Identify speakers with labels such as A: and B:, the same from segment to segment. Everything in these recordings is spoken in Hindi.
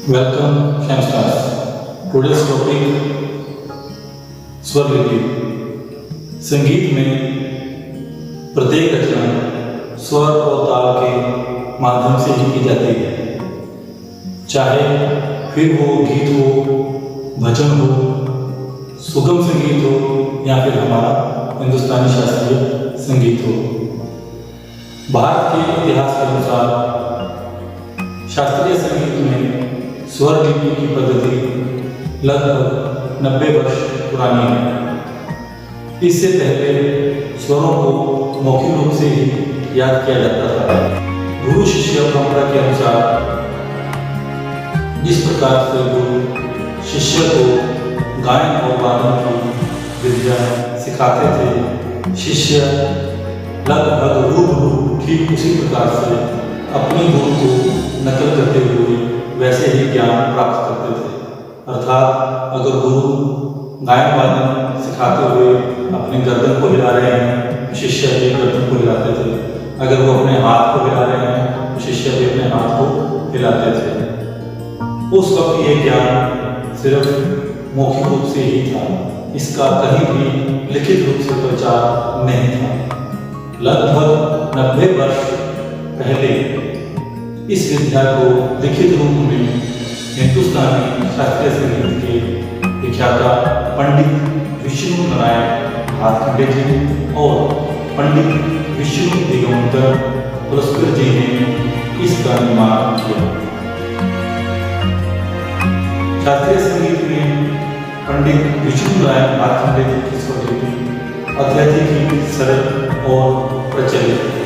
A: Welcome, Shamstars. Today's topic स्वर लिपि। संगीत में प्रत्येक रचना स्वर और ताल के माध्यम से ही की जाती है, चाहे फिर वो गीत हो, भजन हो, सुगम संगीत हो या फिर हमारा हिंदुस्तानी शास्त्रीय संगीत हो। भारत के इतिहास के अनुसार शास्त्रीय संगीत में स्वर लिपि की पद्धति लगभग 90 वर्ष पुरानी है। इससे पहले स्वरों को मौखिक रूप से ही याद किया जाता था। गुरु शिष्य परंपरा के अनुसार जिस प्रकार से गुरु शिष्य को गायन और वादन की विद्या सिखाते थे, शिष्य लगभग रूबरू ठीक उसी प्रकार से अपने गुरु को नकल करते हुए वैसे ही ज्ञान प्राप्त करते थे। अर्थात अगर गुरु गायन वादन सिखाते हुए अपने गर्दन को हिला रहे हैं, शिष्य भी गर्दन को हिलाते थे। अगर वो अपने हाथ को हिला रहे हैं, शिष्य भी अपने हाथ को हिलाते थे। उस वक्त ये ज्ञान सिर्फ मौखिक रूप से ही था, इसका कहीं भी लिखित रूप से प्रचार नहीं था। लगभग 90 वर्ष पहले इस विद्या को लिखित रूप में हिंदुस्तानी शास्त्रीय संगीत के विख्याता पंडित विष्णु नारायण भातखंडे जी और पंडित विष्णु दिगंबर पुरस्कर जी ने इसका निर्माण किया। शास्त्रीय संगीत में पंडित विष्णु नारायण भातखंडे जी की स्वर लिपि अत्यधिक ही सरल और प्रचलित है।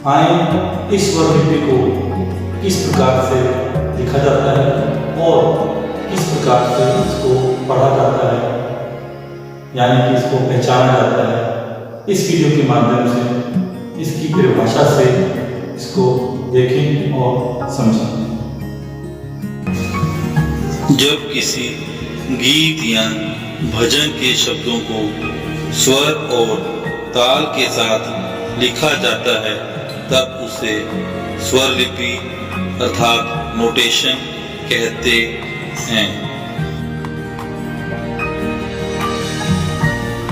A: आए इस स्वर लिपि को किस प्रकार से लिखा जाता है और किस प्रकार से इसको पढ़ा जाता है, यानी कि इसको पहचाना जाता है, इस वीडियो के माध्यम से इसकी परिभाषा से इसको देखें और समझें।
B: जब किसी गीत या भजन के शब्दों को स्वर और ताल के साथ लिखा जाता है, तब उसे स्वर लिपि अर्थात नोटेशन कहते हैं।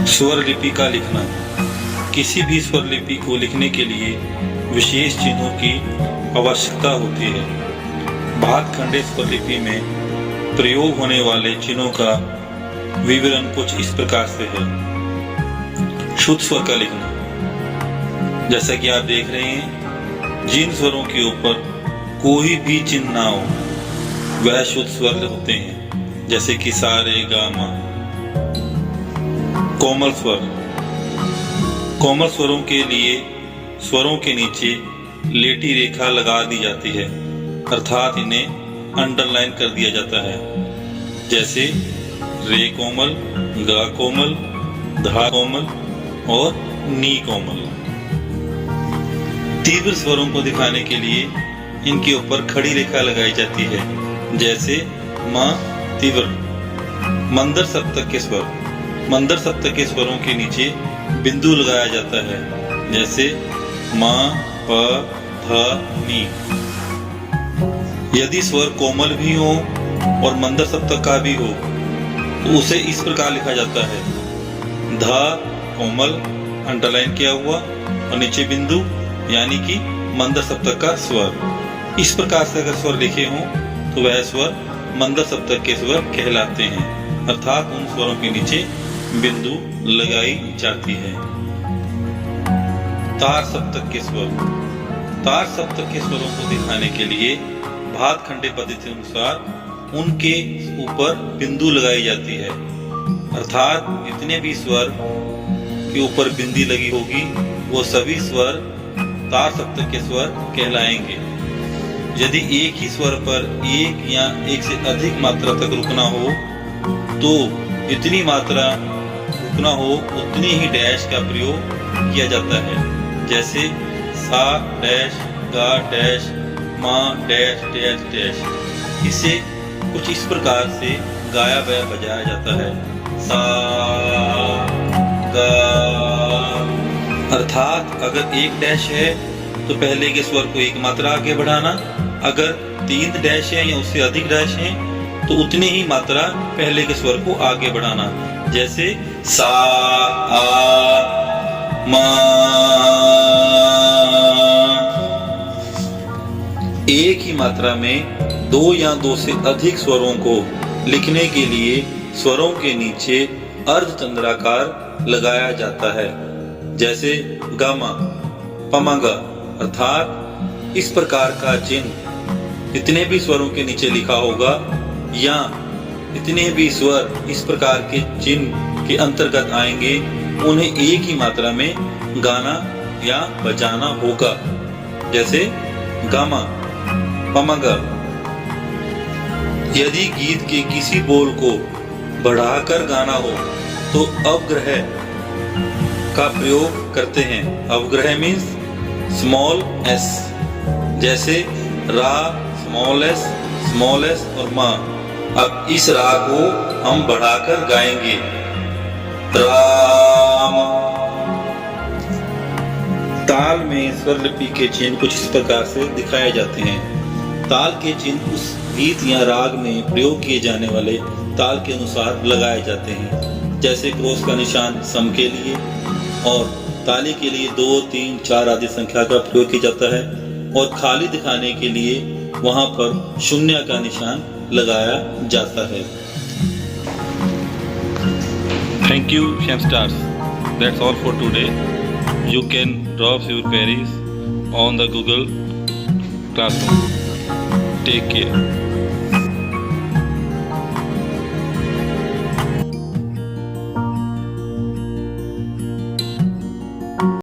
B: स्वर लिपि का लिखना। किसी भी स्वर लिपि को लिखने के लिए विशेष चिन्हों की आवश्यकता होती है। भातखंडे स्वर लिपि में प्रयोग होने वाले चिन्हों का विवरण कुछ इस प्रकार से है। शुद्ध स्वर का लिखना, जैसा कि आप देख रहे हैं, जिन स्वरों के ऊपर कोई भी चिन्ह ना हो वह शुद्ध स्वर होते हैं, जैसे कि सा रे गा मा। कोमल स्वर। कोमल स्वरों के लिए स्वरों के नीचे लेटी रेखा लगा दी जाती है, अर्थात इन्हें अंडरलाइन कर दिया जाता है, जैसे रे कोमल, गा कोमल, धा कोमल और नी कोमल। तीव्र स्वरों को दिखाने के लिए इनके ऊपर खड़ी रेखा लगाई जाती है, जैसे म तीव्र। मंदर सप्तक के स्वर। मंदर सप्तक के स्वरों के नीचे बिंदु लगाया जाता है, जैसे म, प, ध, नी। यदि स्वर कोमल भी हो और मंदर सप्तक का भी हो तो उसे इस प्रकार लिखा जाता है, ध कोमल अंडरलाइन किया हुआ और नीचे बिंदु, यानी कि मंदर सप्तक का स्वर। इस प्रकार से अगर स्वर लिखे हों तो वह स्वर मंदर सप्तक के स्वर कहलाते हैं, अर्थात उन स्वरों के नीचे बिंदु लगाई जाती है। तार सप्तक के स्वर। तार सप्तक के स्वरों को दिखाने के लिए भातखंडे पद्धति अनुसार उनके ऊपर बिंदु लगाई जाती है, अर्थात जितने भी स्वर के ऊपर बिंदी लगी होगी वो सभी स्वर तार सप्तक के स्वर कहलाएंगे। यदि एक ही स्वर पर एक या एक से अधिक मात्रा तक रुकना हो तो जितनी मात्रा रुकना हो उतनी ही डैश का प्रयोग किया जाता है, जैसे सा डैश, गा डैश, मा डैश डैश डैश। इसे कुछ इस प्रकार से गाया व बजाया जाता है, सा गा। अर्थात अगर एक डैश है तो पहले के स्वर को एक मात्रा आगे बढ़ाना, अगर 3 डैश है या उससे अधिक डैश है तो उतनी ही मात्रा पहले के स्वर को आगे बढ़ाना। जैसे सा, आ, मा। एक ही मात्रा में 2 या 2 से अधिक स्वरों को लिखने के लिए स्वरों के नीचे अर्धचंद्राकार लगाया जाता है। जैसे गामा, पमगा, अर्थात इस प्रकार का चिन्ह जितने भी स्वरों के नीचे लिखा होगा या जितने भी स्वर इस प्रकार के चिन्ह के अंतर्गत आएंगे उन्हें एक ही मात्रा में गाना या बजाना होगा। जैसे गामा, पमगा। यदि गीत के किसी बोल को बढ़ाकर गाना हो तो अवग्रह का प्रयोग करते हैं। अवग्रह मीन्स स्मॉल एस। जैसे रा, स्मॉल एस और मा। अब इस रा को हम बढ़ाकर गाएंगे, राम। ताल में स्वर लिपि के चिन्ह कुछ इस प्रकार से दिखाए जाते हैं। ताल के चिन्ह उस गीत या राग में प्रयोग किए जाने वाले ताल के अनुसार लगाए जाते हैं। जैसे क्रॉस का निशान सम के लिए और ताली के लिए 2, 3, 4 आदि संख्या का प्रयोग किया जाता है और खाली दिखाने के लिए वहां पर शून्य का निशान लगाया जाता है। Thank you, Shamstars. That's all for today. You can drop your queries on the Google Classroom. Take care.